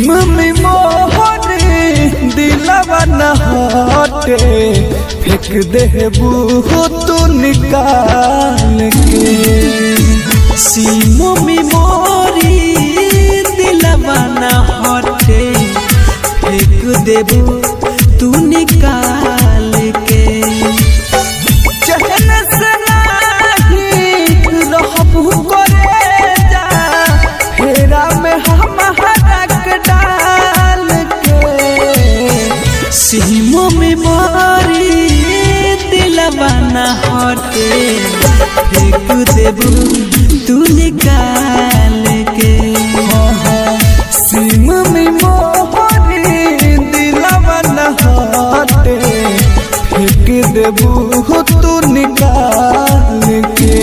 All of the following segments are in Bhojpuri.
मम्मी मोहरे दिलवा न हटे फेंक देबू तू निकाल के। मम्मी मोरी दिलवा न हटे फेंक देबू तू निकाल के। चहन से नहीं रहबू करे जा फेरा में हमारा डाल के। मम्मी मोरी दिलवा न हटे फेंक देबू तू निकाल के। मम्मी मोहरे दिलवा न हटे फेंक देबू तू निकाल के।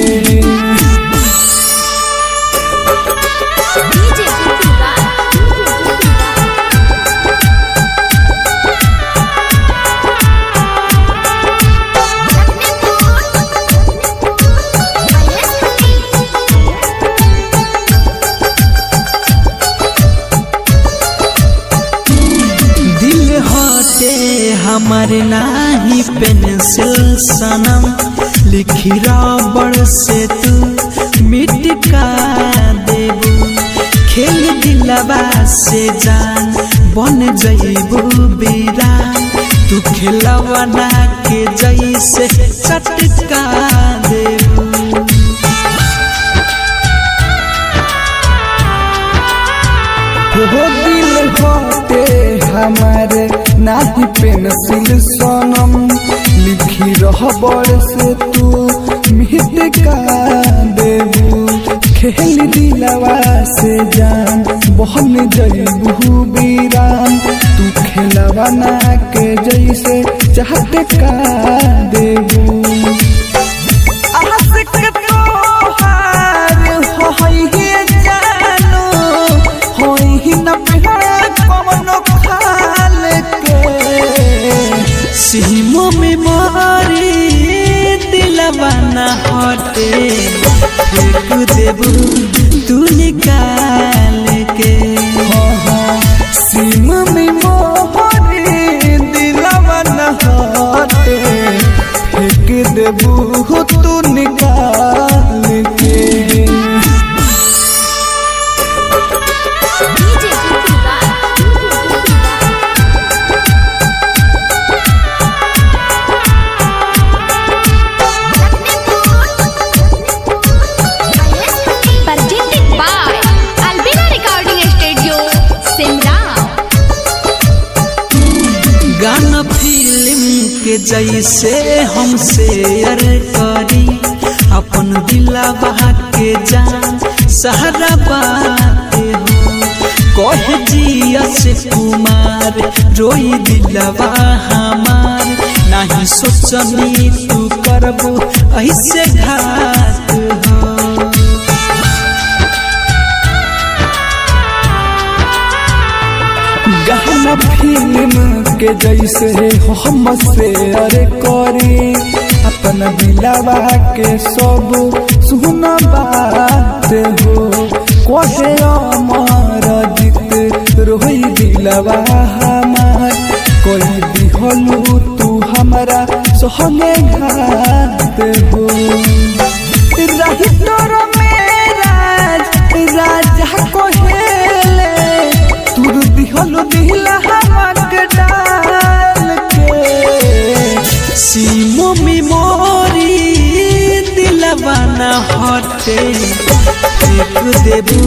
हमारे नाही पेंसिल सनम लिखी रबड़ से तू मिट का देबू। खेल दिलवा से जान बन जइबू बीरान तू खेलवा ना के जैसे चटका देबू। वो दिल होते हमारे नाही पेंसिल सनम लिखी रहबड़ से तू मिट का देबू। खेल दिलवा से जान बहन जइबू बीरान तू खेलवा ना के जैसे चटका देबू। मम्मी मोरी दिलवा न हटे फेंक देबू तू निकाल के। मम्मी मोहरे दिलवा न हटे फेंक देबू तू निकाल के। गाना फिल्म के जैसे हम शेयर करी अपन दिलवा के जान सहारा बात हो। कह जियस कुमार रोई दिलवा हमार नहीं सोचनी तू करबू ऐसे घात हो। गाना फिल्म के जैसे हम शेयर करी अपन दिलवा के सब सुन बात हो। कहे अमर जीत रोई दिलवा हमार कोई दिहलू तू हमारा सहने घात हो। रही तोर मेरा राजा कोहेले तू दिहलू दिला हमके डाल के। मम्मी मोरी दिलवा न हटे फेंक देबू